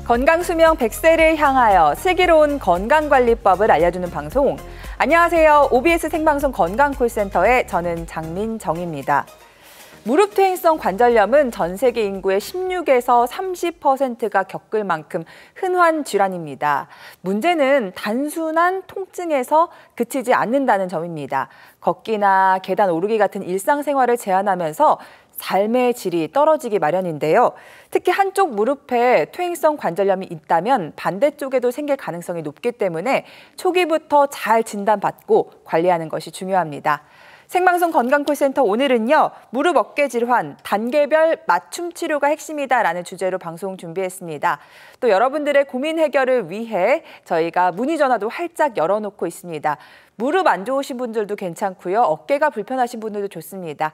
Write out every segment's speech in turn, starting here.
건강수명 100세를 향하여 슬기로운 건강관리법을 알려주는 방송. 안녕하세요. OBS 생방송 건강콜센터의 저는 장민정입니다. 무릎 퇴행성 관절염은 전 세계 인구의 16에서 30%가 겪을 만큼 흔한 질환입니다. 문제는 단순한 통증에서 그치지 않는다는 점입니다. 걷기나 계단 오르기 같은 일상생활을 제한하면서 삶의 질이 떨어지기 마련인데요. 특히 한쪽 무릎에 퇴행성 관절염이 있다면 반대쪽에도 생길 가능성이 높기 때문에 초기부터 잘 진단받고 관리하는 것이 중요합니다. 생방송 건강콜센터 오늘은요. 무릎 어깨 질환, 단계별 맞춤 치료가 핵심이다라는 주제로 방송 준비했습니다. 또 여러분들의 고민 해결을 위해 저희가 문의 전화도 활짝 열어놓고 있습니다. 무릎 안 좋으신 분들도 괜찮고요. 어깨가 불편하신 분들도 좋습니다.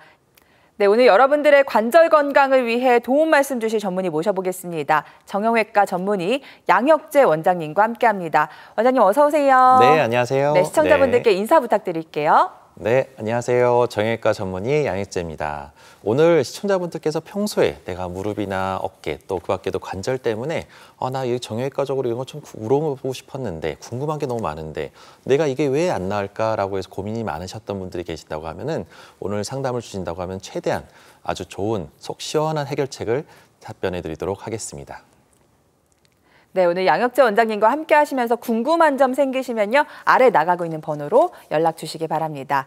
네, 오늘 여러분들의 관절 건강을 위해 도움 말씀 주실 전문의 모셔보겠습니다. 정형외과 전문의 양혁재 원장님과 함께합니다. 원장님 어서 오세요. 네, 안녕하세요. 네, 시청자분들께 인사 부탁드릴게요. 네, 안녕하세요. 정형외과 전문의 양혁재입니다. 오늘 시청자분들께서 평소에 내가 무릎이나 어깨 또 그 밖에도 관절 때문에 나 이 정형외과적으로 이런 거 좀 물어보고 싶었는데 궁금한 게 너무 많은데 내가 이게 왜 안 나을까라고 해서 고민이 많으셨던 분들이 계신다고 하면은 오늘 상담을 주신다고 하면 최대한 아주 좋은 속 시원한 해결책을 답변해 드리도록 하겠습니다. 네, 오늘 양혁재 원장님과 함께 하시면서 궁금한 점 생기시면요. 아래 나가고 있는 번호로 연락 주시기 바랍니다.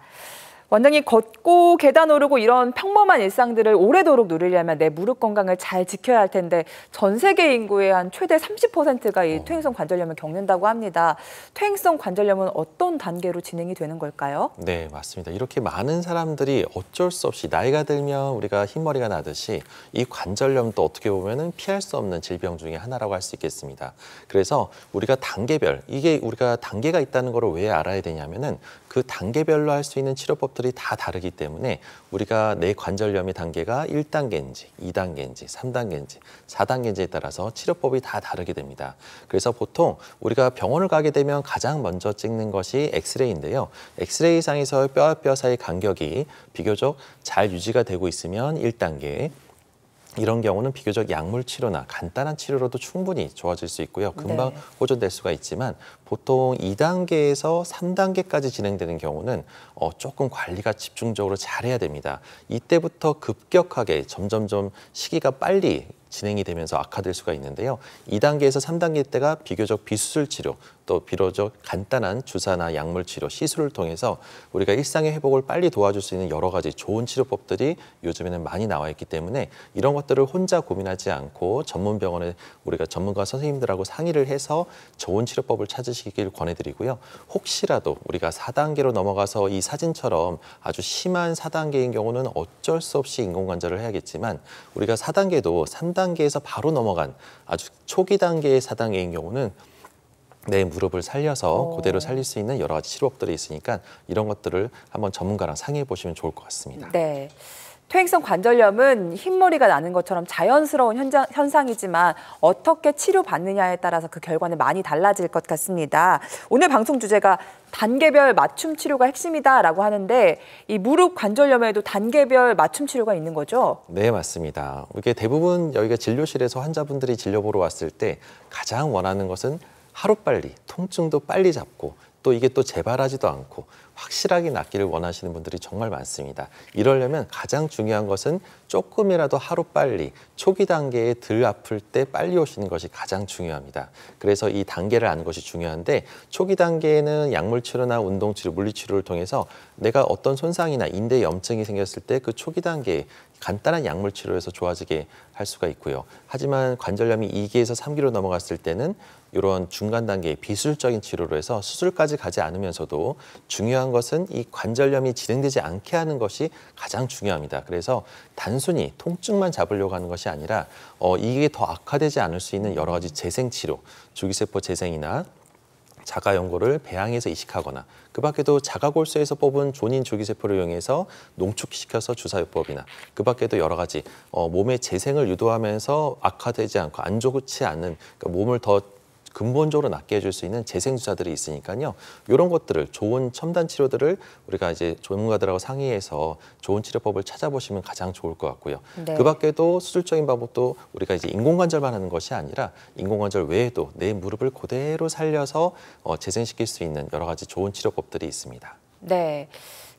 원장님, 걷고 계단 오르고 이런 평범한 일상들을 오래도록 누리려면 내 무릎 건강을 잘 지켜야 할 텐데 전 세계 인구의 한 최대 30%가 이 퇴행성 관절염을 겪는다고 합니다. 퇴행성 관절염은 어떤 단계로 진행이 되는 걸까요? 네, 맞습니다. 이렇게 많은 사람들이 어쩔 수 없이 나이가 들면 우리가 흰머리가 나듯이 이 관절염도 어떻게 보면은 피할 수 없는 질병 중에 하나라고 할 수 있겠습니다. 그래서 우리가 단계별, 이게 우리가 단계가 있다는 걸 왜 알아야 되냐면은 그 단계별로 할 수 있는 치료법들이 다 다르기 때문에 우리가 내 관절염의 단계가 1단계인지, 2단계인지, 3단계인지, 4단계인지에 따라서 치료법이 다 다르게 됩니다. 그래서 보통 우리가 병원을 가게 되면 가장 먼저 찍는 것이 엑스레이인데요. 엑스레이상에서 뼈와 뼈 사이 간격이 비교적 잘 유지가 되고 있으면 1단계, 이런 경우는 비교적 약물 치료나 간단한 치료로도 충분히 좋아질 수 있고요. 금방 네. 호전될 수가 있지만 보통 2단계에서 3단계까지 진행되는 경우는 조금 관리가 집중적으로 잘해야 됩니다. 이때부터 급격하게 점점점 시기가 빨리 진행이 되면서 악화될 수가 있는데요. 2단계에서 3단계 때가 비교적 비수술 치료, 또 비교적 간단한 주사나 약물 치료, 시술을 통해서 우리가 일상의 회복을 빨리 도와줄 수 있는 여러 가지 좋은 치료법들이 요즘에는 많이 나와 있기 때문에 이런 것들을 혼자 고민하지 않고 전문 병원에 우리가 전문가 선생님들하고 상의를 해서 좋은 치료법을 찾으시길 권해드리고요. 혹시라도 우리가 4단계로 넘어가서 이 사진처럼 아주 심한 4단계인 경우는 어쩔 수 없이 인공관절을 해야겠지만 우리가 4단계도 3단계에서 바로 넘어간 아주 초기 단계의 4단계인 경우는 내 무릎을 살려서 그대로 살릴 수 있는 여러 가지 치료법들이 있으니까 이런 것들을 한번 전문가랑 상의해 보시면 좋을 것 같습니다. 네. 퇴행성 관절염은 흰머리가 나는 것처럼 자연스러운 현상이지만 어떻게 치료받느냐에 따라서 그 결과는 많이 달라질 것 같습니다. 오늘 방송 주제가 단계별 맞춤 치료가 핵심이다라고 하는데 이 무릎 관절염에도 단계별 맞춤 치료가 있는 거죠? 네, 맞습니다. 이게 대부분 여기가 진료실에서 환자분들이 진료 보러 왔을 때 가장 원하는 것은 하루빨리 통증도 빨리 잡고 또 이게 또 재발하지도 않고 확실하게 낫기를 원하시는 분들이 정말 많습니다. 이러려면 가장 중요한 것은 조금이라도 하루빨리 초기 단계에 덜 아플 때 빨리 오시는 것이 가장 중요합니다. 그래서 이 단계를 아는 것이 중요한데 초기 단계에는 약물 치료나 운동 치료, 물리 치료를 통해서 내가 어떤 손상이나 인대 염증이 생겼을 때 그 초기 단계에 간단한 약물 치료에서 좋아지게 할 수가 있고요. 하지만 관절염이 2기에서 3기로 넘어갔을 때는 이런 중간 단계의 비수술적인 치료로 해서 수술까지 가지 않으면서도 중요한 것은 이 관절염이 진행되지 않게 하는 것이 가장 중요합니다. 그래서 단순히 통증만 잡으려고 하는 것이 아니라 이게 더 악화되지 않을 수 있는 여러 가지 재생 치료, 주기세포 재생이나 자가 연고를 배양해서 이식하거나 그 밖에도 자가골수에서 뽑은 존인 주기세포를 이용해서 농축시켜서 주사요법이나 그 밖에도 여러 가지 몸의 재생을 유도하면서 악화되지 않고 안 좋지 않은 그러니까 몸을 더 근본적으로 낫게 해줄 수 있는 재생주사들이 있으니까요. 이런 것들을 좋은 첨단 치료들을 우리가 이제 전문가들하고 상의해서 좋은 치료법을 찾아보시면 가장 좋을 것 같고요. 네. 그 밖에도 수술적인 방법도 우리가 이제 인공관절만 하는 것이 아니라 인공관절 외에도 내 무릎을 그대로 살려서 재생시킬 수 있는 여러 가지 좋은 치료법들이 있습니다. 네.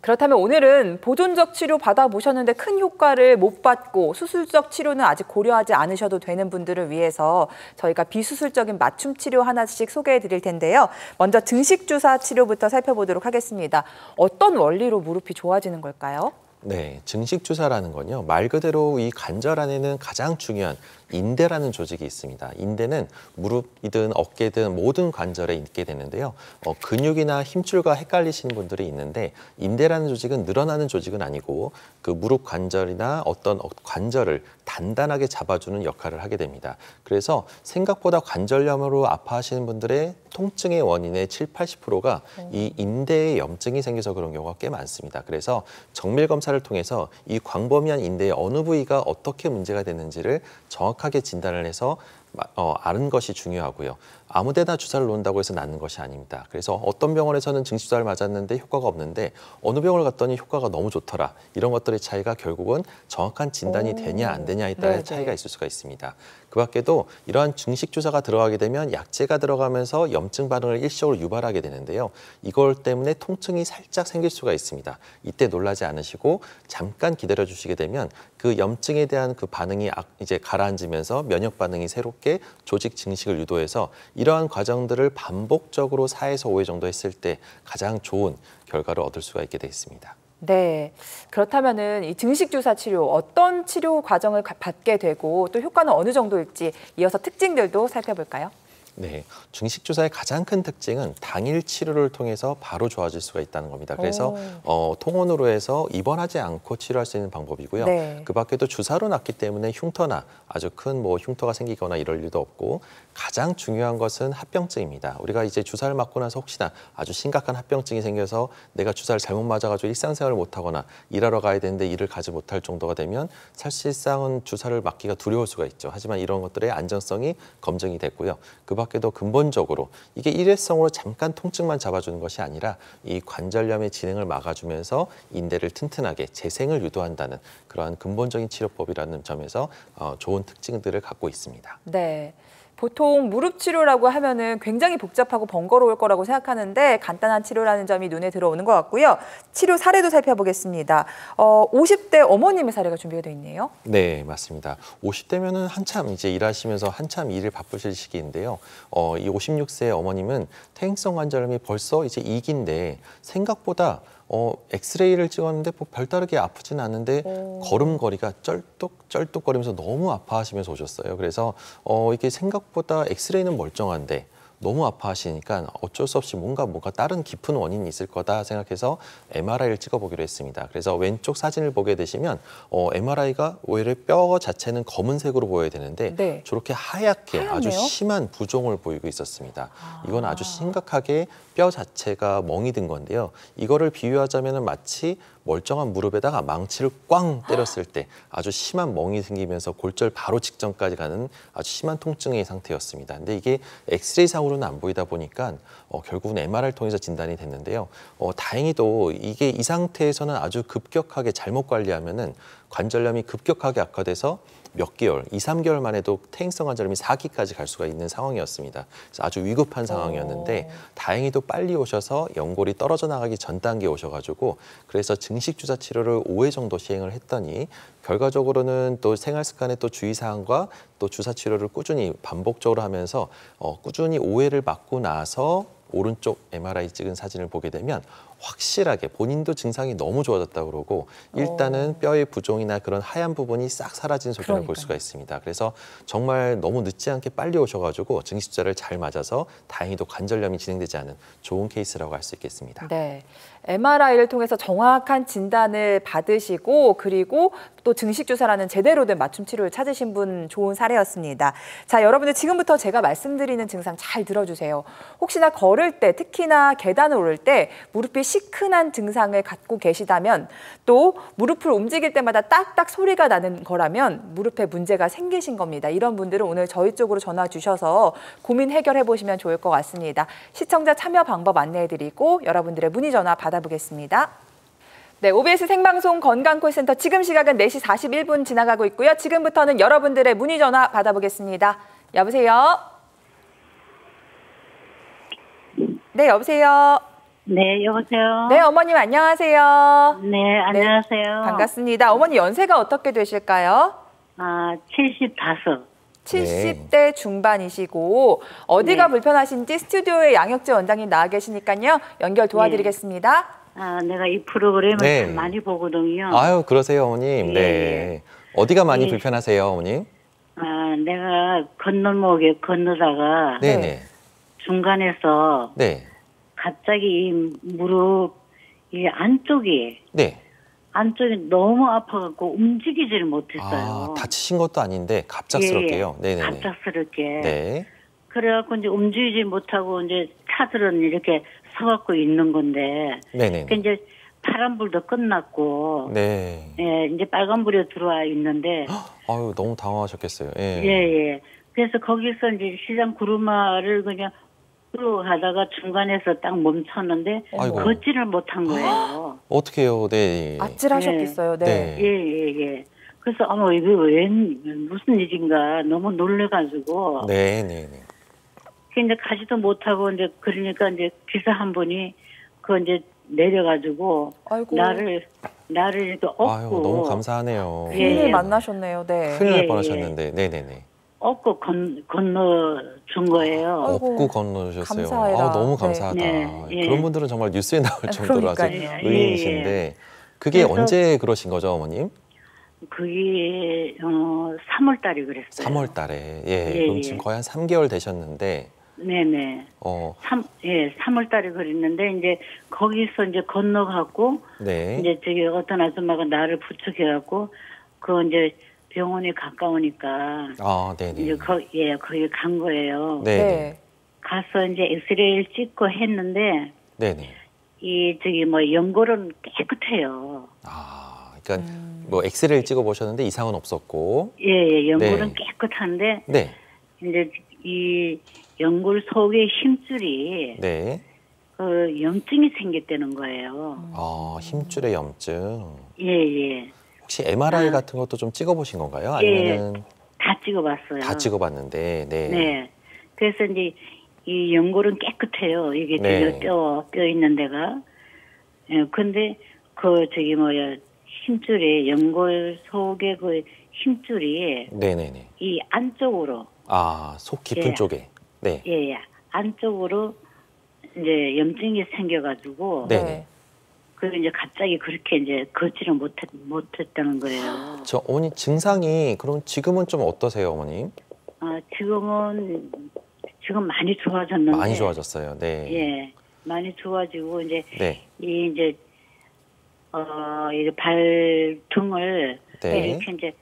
그렇다면 오늘은 보존적 치료 받아보셨는데 큰 효과를 못 받고 수술적 치료는 아직 고려하지 않으셔도 되는 분들을 위해서 저희가 비수술적인 맞춤 치료 하나씩 소개해 드릴 텐데요. 먼저 증식주사 치료부터 살펴보도록 하겠습니다. 어떤 원리로 무릎이 좋아지는 걸까요? 네, 증식주사라는 건요. 말 그대로 이 관절 안에는 가장 중요한 인대라는 조직이 있습니다. 인대는 무릎이든 어깨든 모든 관절에 있게 되는데요. 근육이나 힘줄과 헷갈리시는 분들이 있는데 인대라는 조직은 늘어나는 조직은 아니고 그 무릎 관절이나 어떤 관절을 단단하게 잡아주는 역할을 하게 됩니다. 그래서 생각보다 관절염으로 아파하시는 분들의 통증의 원인의 70~80%가 이 인대에 염증이 생겨서 그런 경우가 꽤 많습니다. 그래서 정밀 검사를 통해서 이 광범위한 인대의 어느 부위가 어떻게 문제가 되는지를 정확하게 진단을 해서 아는 것이 중요하고요. 아무데나 주사를 놓는다고 해서 낫는 것이 아닙니다. 그래서 어떤 병원에서는 증식주사를 맞았는데 효과가 없는데 어느 병원을 갔더니 효과가 너무 좋더라. 이런 것들의 차이가 결국은 정확한 진단이 되냐 안 되냐에 따라 차이가 있을 수가 있습니다. 그 밖에도 이러한 증식주사가 들어가게 되면 약제가 들어가면서 염증 반응을 일시적으로 유발하게 되는데요. 이걸 때문에 통증이 살짝 생길 수가 있습니다. 이때 놀라지 않으시고 잠깐 기다려 주시게 되면 그 염증에 대한 그 반응이 이제 가라앉으면서 면역 반응이 새롭게 조직 증식을 유도해서 이러한 과정들을 반복적으로 4에서 5회 정도 했을 때 가장 좋은 결과를 얻을 수가 있게 돼 있습니다. 네, 그렇다면은 이 증식주사 치료 어떤 치료 과정을 받게 되고 또 효과는 어느 정도일지 이어서 특징들도 살펴볼까요? 네, 증식주사의 가장 큰 특징은 당일 치료를 통해서 바로 좋아질 수가 있다는 겁니다. 그래서 통원으로 해서 입원하지 않고 치료할 수 있는 방법이고요. 네. 그 밖에도 주사로 놨기 때문에 흉터나 아주 큰 흉터가 생기거나 이럴 일도 없고 가장 중요한 것은 합병증입니다. 우리가 이제 주사를 맞고 나서 혹시나 아주 심각한 합병증이 생겨서 내가 주사를 잘못 맞아가지고 일상생활을 못하거나 일하러 가야 되는데 일을 가지 못할 정도가 되면 사실상은 주사를 맞기가 두려울 수가 있죠. 하지만 이런 것들의 안전성이 검증이 됐고요. 그 밖에도 근본적으로 이게 일회성으로 잠깐 통증만 잡아주는 것이 아니라 이 관절염의 진행을 막아주면서 인대를 튼튼하게 재생을 유도한다는 그러한 근본적인 치료법이라는 점에서 좋은 특징들을 갖고 있습니다. 네. 보통 무릎 치료라고 하면은 굉장히 복잡하고 번거로울 거라고 생각하는데 간단한 치료라는 점이 눈에 들어오는 것 같고요. 치료 사례도 살펴보겠습니다. 50대 어머님의 사례가 준비가 되어 있네요. 네, 맞습니다. 50대면은 한참 이제 일하시면서 한참 일을 바쁘실 시기인데요. 이 56세 어머님은 퇴행성 관절염이 벌써 이제 2기인데 생각보다 엑스레이를 찍었는데 뭐 별다르게 아프진 않은데 걸음걸이가 쩔뚝쩔뚝거리면서 너무 아파하시면서 오셨어요. 그래서 이게 생각보다 엑스레이는 멀쩡한데 너무 아파하시니까 어쩔 수 없이 뭔가 다른 깊은 원인이 있을 거다 생각해서 MRI를 찍어보기로 했습니다. 그래서 왼쪽 사진을 보게 되시면 MRI가 오히려 뼈 자체는 검은색으로 보여야 되는데 네. 저렇게 하얗게 하얗네요? 아주 심한 부종을 보이고 있었습니다. 이건 아주 심각하게 뼈 자체가 멍이 든 건데요. 이거를 비유하자면 마치 멀쩡한 무릎에다가 망치를 꽝 때렸을 때 아주 심한 멍이 생기면서 골절 바로 직전까지 가는 아주 심한 통증의 상태였습니다. 근데 이게 엑스레이상으로는 안 보이다 보니까 결국은 MRI를 통해서 진단이 됐는데요. 다행히도 이게 이 상태에서는 아주 급격하게 잘못 관리하면은 관절염이 급격하게 악화돼서 몇 개월, 2~3개월 만에도 퇴행성 관절염이 4기까지 갈 수가 있는 상황이었습니다. 그래서 아주 위급한 상황이었는데 다행히도 빨리 오셔서 연골이 떨어져 나가기 전 단계에 오셔가지고 그래서 증식주사 치료를 5회 정도 시행을 했더니 결과적으로는 또 생활 습관의 또 주의사항과 또 주사 치료를 꾸준히 반복적으로 하면서 꾸준히 5회를 맞고 나서 오른쪽 MRI 찍은 사진을 보게 되면 확실하게 본인도 증상이 너무 좋아졌다고 그러고 일단은 뼈의 부종이나 그런 하얀 부분이 싹 사라진 소견을 볼 수가 있습니다. 그래서 정말 너무 늦지 않게 빨리 오셔가지고 증식주사를 잘 맞아서 다행히도 관절염이 진행되지 않은 좋은 케이스라고 할 수 있겠습니다. 네. MRI를 통해서 정확한 진단을 받으시고 그리고 또 증식주사라는 제대로 된 맞춤 치료를 찾으신 분 좋은 사례였습니다. 자, 여러분들 지금부터 제가 말씀드리는 증상 잘 들어주세요. 혹시나 걸을 걸을 때 특히나 계단을 오를 때 무릎이 시큰한 증상을 갖고 계시다면 또 무릎을 움직일 때마다 딱딱 소리가 나는 거라면 무릎에 문제가 생기신 겁니다. 이런 분들은 오늘 저희 쪽으로 전화 주셔서 고민 해결해 보시면 좋을 것 같습니다. 시청자 참여 방법 안내해드리고 여러분들의 문의 전화 받아보겠습니다. 네, OBS 생방송 건강콜센터 지금 시각은 4시 41분 지나가고 있고요. 지금부터는 여러분들의 문의 전화 받아보겠습니다. 여보세요? 네, 여보세요? 네, 여보세요? 네, 어머님 안녕하세요. 네, 안녕하세요. 반갑습니다. 어머니 연세가 어떻게 되실까요? 75. 70대 중반이시고 어디가 네. 불편하신지 스튜디오에 양혁재 원장님 나와 계시니까요. 연결 도와드리겠습니다. 내가 이 프로그램을 네. 참 많이 보거든요. 아유, 그러세요, 어머님. 예, 네. 어디가 많이 예. 불편하세요, 어머님? 내가 건널목에 건너다가 네네. 중간에서 네. 갑자기 이 무릎 이 안쪽이 너무 아파갖고 움직이지를 못했어요. 다치신 것도 아닌데 갑작스럽게요. 예, 네네네. 갑작스럽게. 네. 그래갖고 이제 움직이지 못하고 이제 차들은 이렇게 서갖고 있는 건데. 네네. 그 이제 파란불도 끝났고. 네. 예, 이제 빨간불이 들어와 있는데. 아유, 너무 당황하셨겠어요. 예. 예. 그래서 거기서 이제 시장 구루마를 그냥 가다가 중간에서 딱 멈췄는데 아이고. 걷지를 못한 거예요. 어떡해요, 네. 아찔하셨겠어요. 네. 예. 그래서 이게 무슨 일인가 너무 놀래가지고. 네네네. 근데 가지도 못하고 이제 그러니까 이제 기사 한 분이 이제 내려가지고 아이고. 나를 이렇게 업고. 아유, 너무 감사하네요. 예. 큰일 만나셨네요. 네. 큰일 날 예, 뻔하셨는데, 네네네. 업고 건너준 거예요. 아이고, 업고 건너셨어요. 감사해라. 아, 너무 네. 감사하다. 네, 예. 그런 분들은 정말 뉴스에 나올 정도로 아주 그러니까요. 의인이신데, 그게 그래서- 언제 그러신 거죠, 어머님? 그게 3월 달에 그랬어요. 3월 달에. 예. 예, 그럼 예. 지금 거의 한 3개월 되셨는데, 네네. 3월 달에 그랬는데 이제 거기서 이제 건너가고 네. 이제 저기 어떤 아줌마가 나를 부축해갖고 이제 병원에 가까우니까 네네. 이제 거기 간 거예요. 네네. 네. 가서 이제 엑스레이를 찍고 했는데 네네. 이 연골은 깨끗해요. 그러니까 뭐 엑스레이를 찍어 보셨는데 이상은 없었고. 예, 연골은 네. 깨끗한데 네. 이제 이 연골 속에 힘줄이 네. 염증이 생겼다는 거예요. 힘줄의 염증. 예. 혹시 MRI 같은 것도 좀 찍어 보신 건가요? 아니면은 다 찍어봤어요. 다 찍어 봤는데. 네. 네. 그래서 이제 이 연골은 깨끗해요. 이게 네. 뼈 있는 데가. 예, 근데 힘줄이 연골 속에 힘줄이 네네네. 이 안쪽으로 속 깊은 예. 쪽에. 네. 예, 안쪽으로 이제 염증이 생겨가지고 네네. 그리고 이제 갑자기 그렇게 이제 걷지를 못했다는 거예요. 저 어머니 증상이 그럼 지금은 좀 어떠세요, 어머님? 지금 많이 좋아졌는데. 많이 좋아졌어요. 네. 예, 많이 좋아지고 이제 네. 이제 이 발등을 네. 이렇게 이제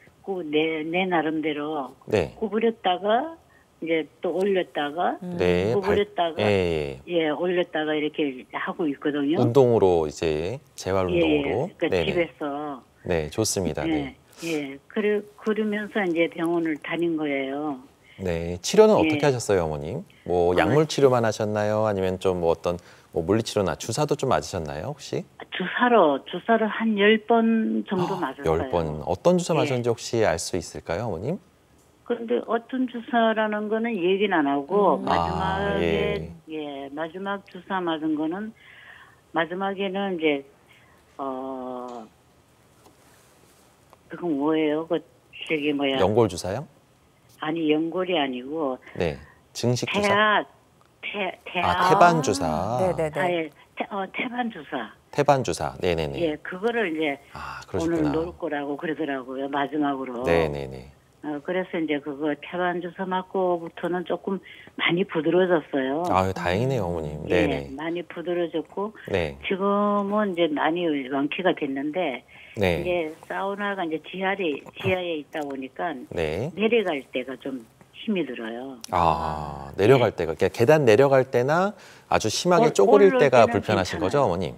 내 나름대로 네. 구부렸다가 이제 또 올렸다가 네. 구부렸다가 예. 올렸다가 이렇게 하고 있거든요. 운동으로 이제 재활 운동으로. 그러니까 네네. 집에서 네, 좋습니다. 네. 그러면서 이제 병원을 다닌 거예요. 네, 치료는 예. 어떻게 하셨어요, 어머님? 뭐 약물 치료만 하셨나요? 아니면 좀 뭐 어떤 물리 치료나 주사도 좀 맞으셨나요, 혹시? 주사를 한 10번 정도 맞았어요. 10번. 어떤 주사 예. 맞았는지 혹시 알 수 있을까요, 어머님? 근데 어떤 주사라는 거는 얘기는 안 하고 마지막에 마지막 주사 맞은 거는 마지막에는 이제 그건 뭐예요? 연골 주사요? 아니 연골이 아니고 네. 증식 주사. 태아 태반 주사. 네네네. 태반 주사. 태반 주사. 네네네. 예, 그거를 이제 오늘 그러셨구나. 놓을 거라고 그러더라고요. 마지막으로. 네네네. 그래서 이제 그거 태반 주사 맞고부터는 조금 많이 부드러워졌어요. 아유, 다행이네요, 어머님. 예, 네네. 많이 부드러워졌고 네. 지금은 이제 많이 완쾌가 됐는데 네. 이제 사우나가 이제 지하에 있다 보니까 네. 내려갈 때가 좀 힘이 들어요. 아, 내려갈 때가, 그러니까 계단 내려갈 때나 아주 심하게 쪼그릴 때가 불편하신 거죠, 어머님?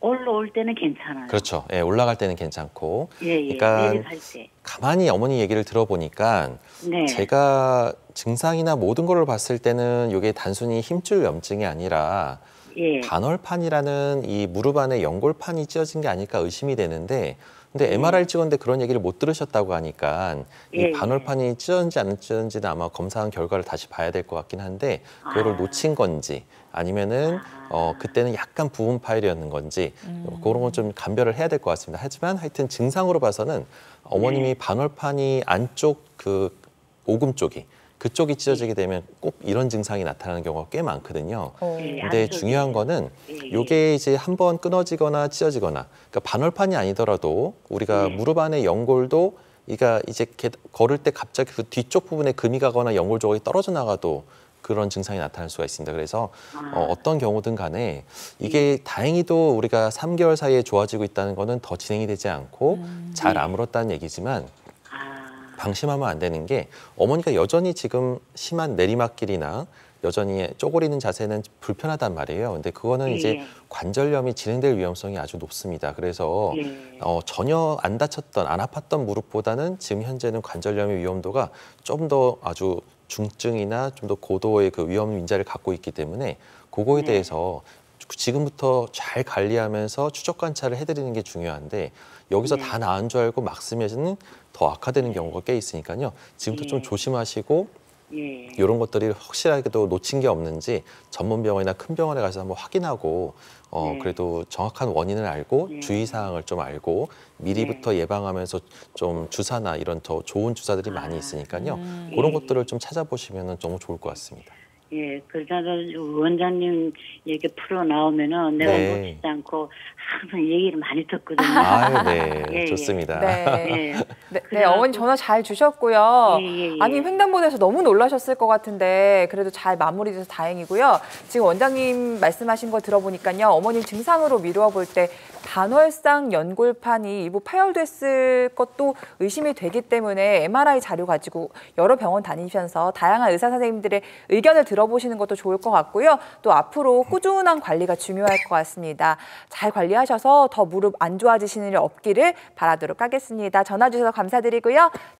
올라올 때는 괜찮아요. 그렇죠. 예, 올라갈 때는 괜찮고. 예, 예. 그러니까 내려갈 때. 가만히 어머니 얘기를 들어보니까 네. 제가 증상이나 모든 걸 봤을 때는 이게 단순히 힘줄 염증이 아니라 예. 반월판이라는 이 무릎 안에 연골판이 찢어진 게 아닐까 의심이 되는데, 근데 MRI 찍었는데 그런 얘기를 못 들으셨다고 하니까 예, 이 반월판이 찢어진지 안 찢어진지는 아마 검사한 결과를 다시 봐야 될 것 같긴 한데, 그거를 놓친 건지 아니면은 그때는 약간 부분 파열이었는 건지 그런 건 좀 감별을 해야 될 것 같습니다. 하지만 하여튼 증상으로 봐서는 어머님이 반월판이 안쪽 그 오금 쪽이 그쪽이 찢어지게 되면 꼭 이런 증상이 나타나는 경우가 꽤 많거든요. 근데 중요한 거는 이게 이제 한번 끊어지거나 찢어지거나, 그러니까 반월판이 아니더라도 우리가 무릎 안에 연골도 그러니까 이제 걸을 때 갑자기 그 뒤쪽 부분에 금이 가거나 연골 조각이 떨어져 나가도 그런 증상이 나타날 수가 있습니다. 그래서 어떤 경우든 간에 이게 다행히도 우리가 3개월 사이에 좋아지고 있다는 거는 더 진행이 되지 않고 잘 아물었다는 얘기지만, 방심하면 안 되는 게 어머니가 여전히 지금 심한 내리막길이나 여전히 쪼그리는 자세는 불편하단 말이에요. 근데 그거는 이제 관절염이 진행될 위험성이 아주 높습니다. 그래서 전혀 안 다쳤던, 안 아팠던 무릎보다는 지금 현재는 관절염의 위험도가 좀 더 아주 중증이나 좀 더 고도의 그 위험 인자를 갖고 있기 때문에 그거에 대해서 지금부터 잘 관리하면서 추적 관찰을 해드리는 게 중요한데, 여기서 다 나은 줄 알고 막 쓰면은 더 악화되는 경우가 꽤 있으니까요. 지금부터 좀 조심하시고 이런 것들이 확실하게도 놓친 게 없는지 전문 병원이나 큰 병원에 가서 한번 확인하고 그래도 정확한 원인을 알고 주의사항을 좀 알고 미리부터 예방하면서 좀 주사나 이런 더 좋은 주사들이 많이 있으니까요. 그런 것들을 좀 찾아보시면 너무 좋을 것 같습니다. 예, 그러다가 원장님 얘기 풀어 나오면은 내가 놓치지 않고 항상 얘기를 많이 듣거든요. 아유, 네, 예, 좋습니다. 네. 네, 어머니 전화 잘 주셨고요. 아니, 횡단보도에서 너무 놀라셨을 것 같은데 그래도 잘 마무리돼서 다행이고요. 지금 원장님 말씀하신 거 들어보니까요. 어머님 증상으로 미루어 볼 때 반월상 연골판이 일부 파열됐을 것도 의심이 되기 때문에 MRI 자료 가지고 여러 병원 다니면서 다양한 의사 선생님들의 의견을 들어보시는 것도 좋을 것 같고요. 또 앞으로 꾸준한 관리가 중요할 것 같습니다. 잘 관리하셔서 더 무릎 안 좋아지시는 일 없기를 바라도록 하겠습니다. 전화 주셔서 감사드리고요.